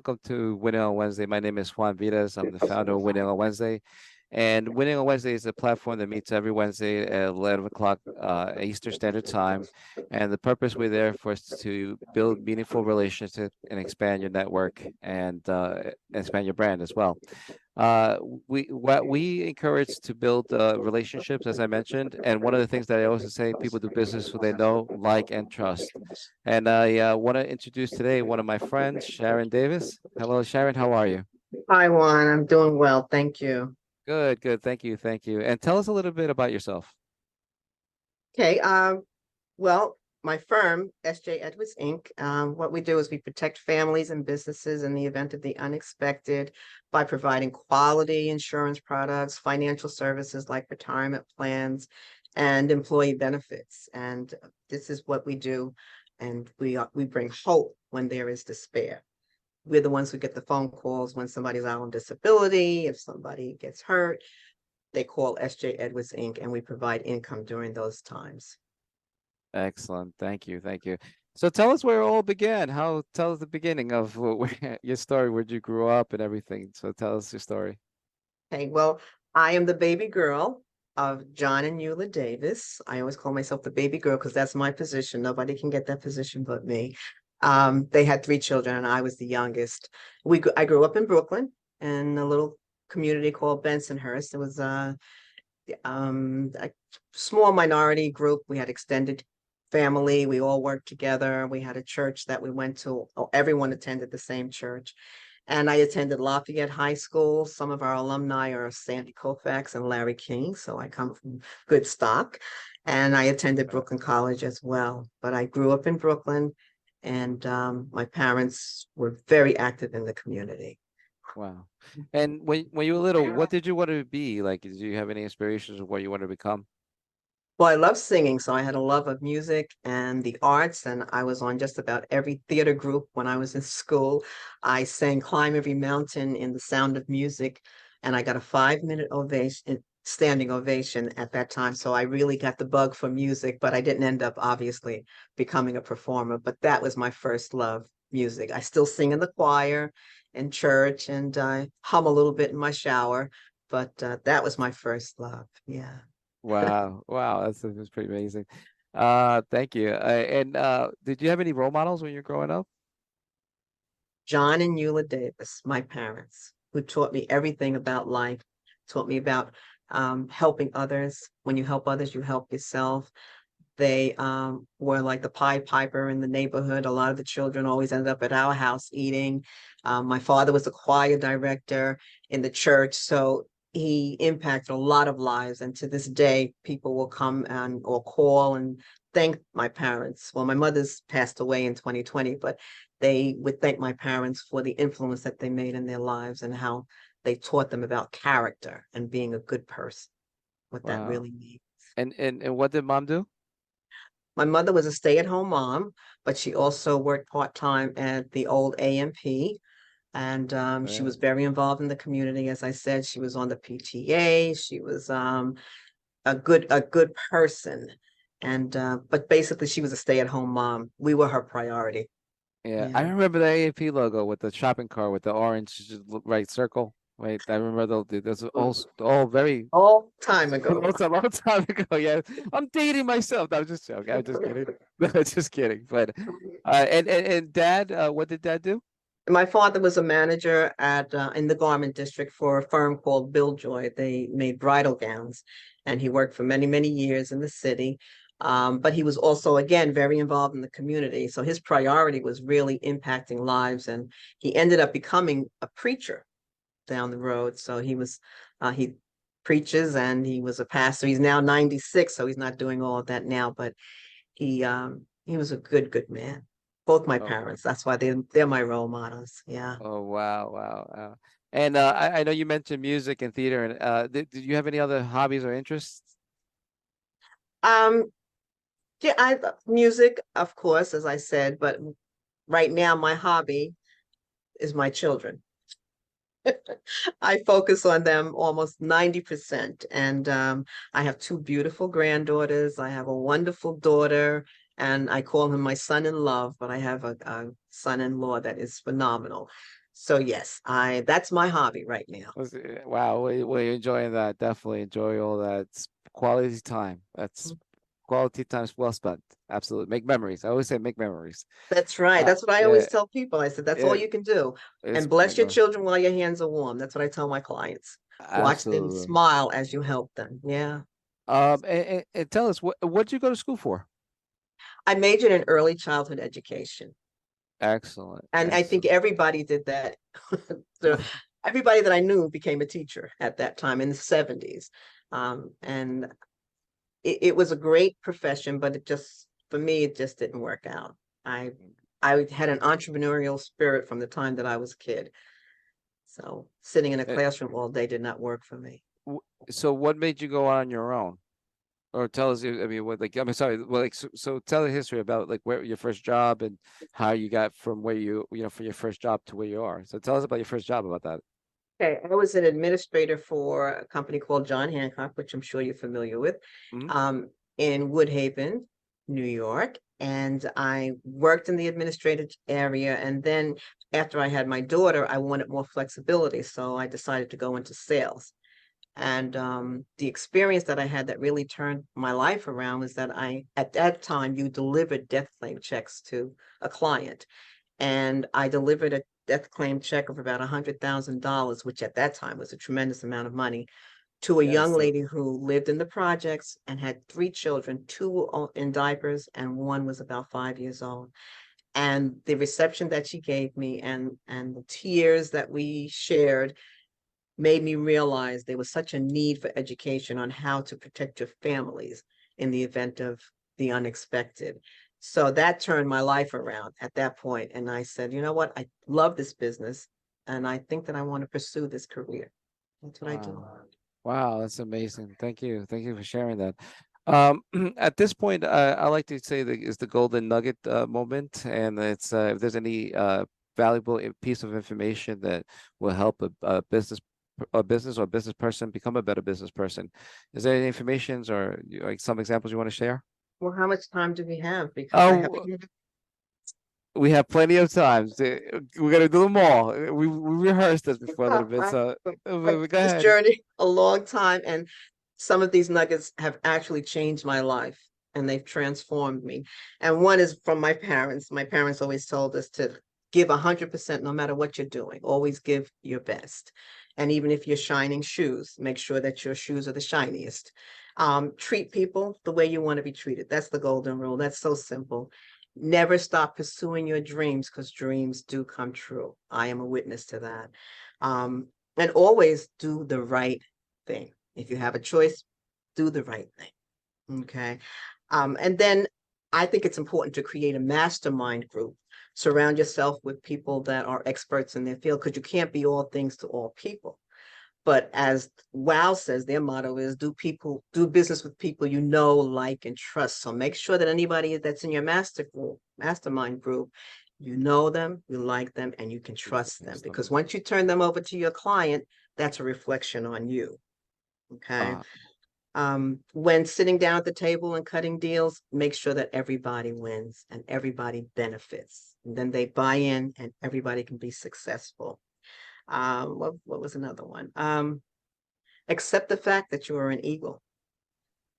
welcome to Winning on Wednesday. My name is Juan Vitas. I'm the founder of Winning on Wednesday. And Winning on Wednesday is a platform that meets every Wednesday at 11 o'clock Eastern Standard Time. And the purpose we're there for is to build meaningful relationships and expand your network and expand your brand as well. Uh, we encourage to build relationships, as I mentioned, and one of the things that I always say, people do business who they know, like, and trust. And I want to introduce today one of my friends, Sharon Davis. Hello, Sharon. How are you? Hi, Juan. I'm doing well. Thank you. Good, good. Thank you, thank you. And tell us a little bit about yourself. Okay. Well, my firm, SJ Edwards Inc., what we do is we protect families and businesses in the event of the unexpected by providing quality insurance products, financial services like retirement plans, and employee benefits. And this is what we do. And we bring hope when there is despair. We're the ones who get the phone calls when somebody's out on disability, if somebody gets hurt. They call SJ Edwards Inc., and we provide income during those times. Excellent. Thank you, thank you. So tell us where it all began. Tell us the beginning of your story, where you grew up and everything. So tell us your story. Okay, well, I am the baby girl of John and Eula Davis. I always call myself the baby girl because that's my position. Nobody can get that position but me. They had three children, and I was the youngest. I grew up in Brooklyn in a little community called Bensonhurst. It was a small minority group. We had extended family. We all worked together. We had a church that we went to. Everyone attended the same church. And I attended Lafayette High School. Some of our alumni are Sandy Koufax and Larry King, so I come from good stock. And I attended Brooklyn College as well. But I grew up in Brooklyn, and my parents were very active in the community. Wow. And when you were little, what did you want to be? Like, did you have any inspirations of what you want to become? Well, I love singing, so I had a love of music and the arts, and I was on just about every theater group when I was in school. I sang Climb Every Mountain in The Sound of Music, and I got a 5 minute ovation, standing ovation at that time. So I really got the bug for music, but I didn't end up obviously becoming a performer. But that was my first love, music. I still sing in the choir in church, and I hum a little bit in my shower, but that was my first love. Yeah. Wow, wow, that's pretty amazing. Thank you. And did you have any role models when you were growing up? John and Eula Davis, my parents, who taught me everything about life, taught me about helping others. When you help others, you help yourself. They were like the Pied Piper in the neighborhood. A lot of the children always ended up at our house eating. My father was a choir director in the church, so he impacted a lot of lives. And to this day, people will come and or call and thank my parents. Well, my mother's passed away in 2020, but they would thank my parents for the influence that they made in their lives and how they taught them about character and being a good person, what that Wow. really means. And what did mom do? My mother was a stay-at-home mom, but she also worked part-time at the old AMP. And she was Really? very involved in the community. As I said, she was on the PTA. She was a good person. And but basically she was a stay-at-home mom. We were her priority. Yeah, I Yeah. remember the AAP logo with the shopping cart with the orange right circle. Right, I remember those. That's all very All time ago. that's a long time ago. Yeah, I'm dating myself. No, I'm just joking. I'm just kidding. No, just kidding. But and dad, what did dad do? My father was a manager at in the garment district for a firm called Bill Joy. They made bridal gowns, and he worked for many, many years in the city. But he was also, again, very involved in the community. So his priority was really impacting lives, and he ended up becoming a preacher down the road. So he preaches and he was a pastor. He's now 96, so he's not doing all of that now, but he was a good man. Both my Oh, parents. That's why they're my role models. Yeah. oh wow, wow, wow. And I know you mentioned music and theater, and did you have any other hobbies or interests? Um, yeah, I music, of course, as I said, but right now my hobby is my children. I focus on them almost 90%. And I have two beautiful granddaughters. I have a wonderful daughter, and I call him my son in love, but I have a son-in-law that is phenomenal. So yes, that's my hobby right now. Wow, we enjoying that. Definitely enjoy all that. It's quality time. That's quality times well spent. Absolutely. Make memories. I always say make memories. That's right. That's what I Yeah, always tell people. I said, that's all yeah, you can do. it's And bless make your memories. children while your hands are warm. That's what I tell my clients. Watch them Absolutely. smile as you help them. Yeah. And tell us what did you go to school for? I majored in early childhood education. Excellent, And I think excellent. everybody did that. So everybody that I knew became a teacher at that time in the 70s. And it was a great profession, but for me, it just didn't work out. I I had an entrepreneurial spirit from the time that I was a kid. So sitting in a Uh, classroom all day did not work for me. so what made you go on your own? Or tell us, I mean, what, like, I'm sorry, well, like, so tell the history about like where your first job and how you got from where from your first job to where you are. So tell us about your first job about that. Okay, I was an administrator for a company called John Hancock, which I'm sure you're familiar with, Hmm. um, in Woodhaven, New York. And I worked in the administrative area. And then after I had my daughter, I wanted more flexibility. So I decided to go into sales. And the experience that I had that really turned my life around was that at that time, you delivered death claim checks to a client. And I delivered a death claim check of about $100,000, which at that time was a tremendous amount of money, to a young Yes. lady who lived in the projects and had three children, two in diapers, and one was about 5 years old. And the reception that she gave me and the tears that we shared made me realize there was such a need for education on how to protect your families in the event of the unexpected. So that turned my life around at that point. And I said, you know what? I love this business and I think that I want to pursue this career. That's what I do. Wow. Wow, that's amazing. Thank you. Thank you for sharing that. At this point, I like to say that is the golden nugget moment, and it's if there's any valuable piece of information that will help a business or business person become a better business person. Is there any informations or like some examples you want to share? Well, how much time do we have? Because I have Oh, we have plenty of times. We're gonna do them all. We rehearsed this before a little bit, so I've go this ahead. journey a long time, and some of these nuggets have actually changed my life and they've transformed me. And one is from my parents. My parents always told us to give 100% no matter what you're doing. Always give your best. And even if you're shining shoes, make sure that your shoes are the shiniest. Treat people the way you want to be treated. That's the golden rule. That's so simple. Never stop pursuing your dreams because dreams do come true. I am a witness to that. Um, and always do the right thing. If you have a choice, do the right thing. Okay. And then I think it's important to create a mastermind group. Surround yourself with people that are experts in their field because you can't be all things to all people. But as WOW says, their motto is do business with people you know, like, and trust. So make sure that anybody that's in your mastermind group, you know them, you like them, and you can trust them. Because once you turn them over to your client, that's a reflection on you. Okay. Uh, When sitting down at the table and cutting deals, make sure that everybody wins and everybody benefits. And then they buy in and everybody can be successful. What was another one? Accept the fact that you are an eagle.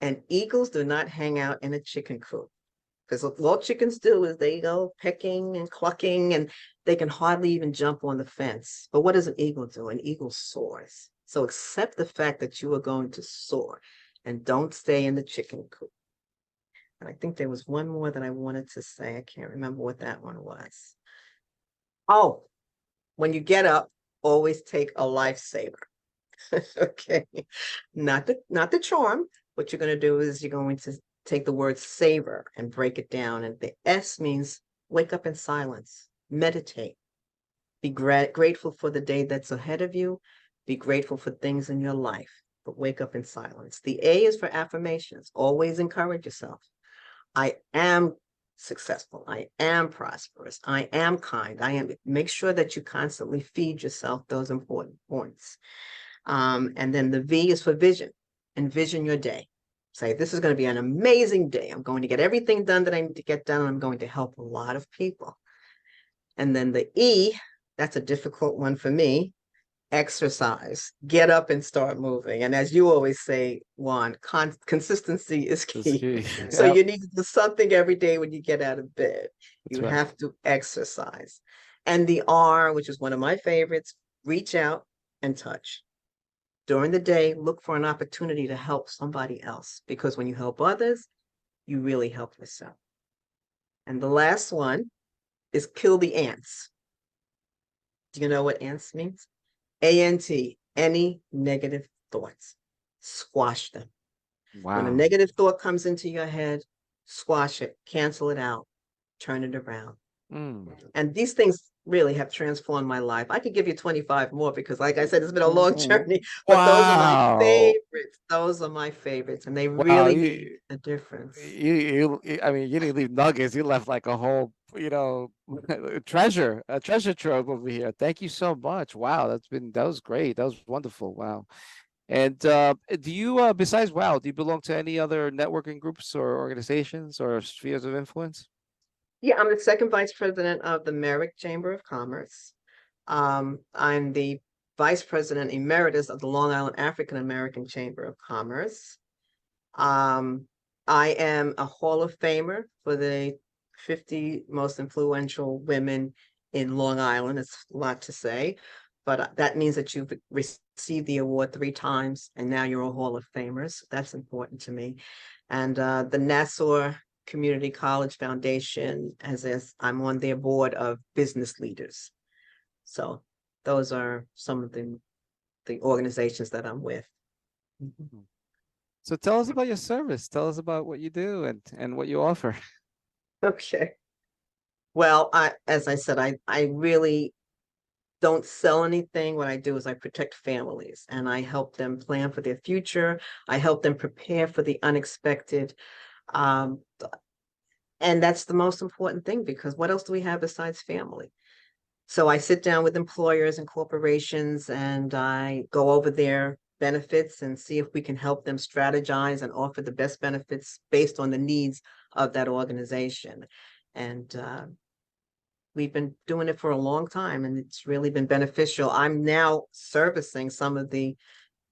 And eagles do not hang out in a chicken coop. Because all chickens do is they go pecking and clucking and they can hardly even jump on the fence. But what does an eagle do? An eagle soars. So accept the fact that you are going to soar and don't stay in the chicken coop. And I think there was one more that I wanted to say. I can't remember what that one was. Oh, when you get up, always take a lifesaver. Okay. Not the charm. What you're going to do is you're going to take the word savor and break it down. And the S means wake up in silence, meditate, be grateful for the day that's ahead of you, be grateful for things in your life, but wake up in silence. The A is for affirmations. Always encourage yourself. I am successful. I am prosperous. I am kind. Make sure that you constantly feed yourself those important points. And then the V is for vision. Envision your day. Say, this is going to be an amazing day. I'm going to get everything done that I need to get done. And I'm going to help a lot of people. And then the E That's a difficult one for me. Exercise, get up and start moving. And as you always say, Juan, consistency is That's key. key. So Yep, you need to do something every day when you get out of bed. that's You right. have to exercise. And the R, which is one of my favorites, reach out and touch. During the day, look for an opportunity to help somebody else because when you help others, you really help yourself. And the last one is kill the ants. Do you know what ants means? ANT, any negative thoughts. Squash them. When a Wow. negative thought comes into your head, squash it, cancel it out, turn it around. Mm. And these things really have transformed my life. I could give you 25 more because, like I said, it's been a long journey, but those are my Wow. favorites. Those are my favorites, and they Wow. really made a difference. I mean, you didn't leave nuggets. You left like a whole, treasure, a treasure trove over here. Thank you so much. Wow, that was great. That was wonderful. Wow. And do you, besides WOW, do you belong to any other networking groups or organizations or spheres of influence? Yeah, I'm the second vice president of the Merrick Chamber of Commerce. I'm the vice president emeritus of the Long Island African American Chamber of Commerce. Um, I am a Hall of Famer for the 50 most influential women in Long Island. It's a lot to say, but that means that you've received the award 3 times and now you're a Hall of Famers. That's important to me. And the Nassau Community College Foundation, as I'm on their board of business leaders. So those are some of the organizations that I'm with. Mhm. Mhm. So tell us about your service. Tell us about what you do and what you offer. Okay. Well, as I said, I really don't sell anything. What I do is I protect families and I help them plan for their future. I help them prepare for the unexpected. Um, and that's the most important thing because what else do we have besides family? So I sit down with employers and corporations and I go over their benefits and see if we can help them strategize and offer the best benefits based on the needs of that organization. And we've been doing it for a long time and it's really been beneficial. I'm now servicing some of the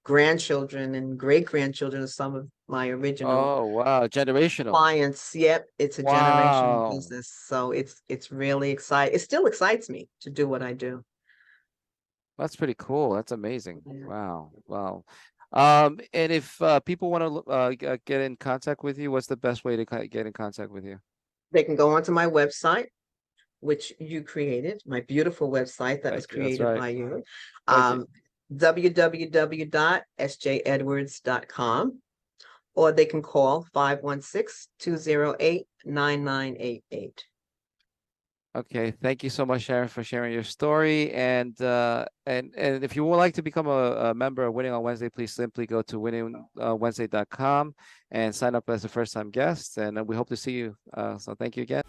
grandchildren and great grandchildren of some of my original Oh, wow. Generational. clients. Yep, it's a generational Wow. business. So it's really exciting. It still excites me to do what I do. That's pretty cool. That's amazing. Yeah. Wow. Wow. And if people want to get in contact with you, what's the best way to get in contact with you? They can go onto my website, which you created, my beautiful website that was Thank you. That's created right. by you. Thank you. Um, www.sjedwards.com, or they can call 516-208-9988. Okay, thank you so much, Sharon, for sharing your story. And if you would like to become a member of Winning on Wednesday, please simply go to winningwednesday.com and sign up as a first-time guest. And we hope to see you. So thank you again.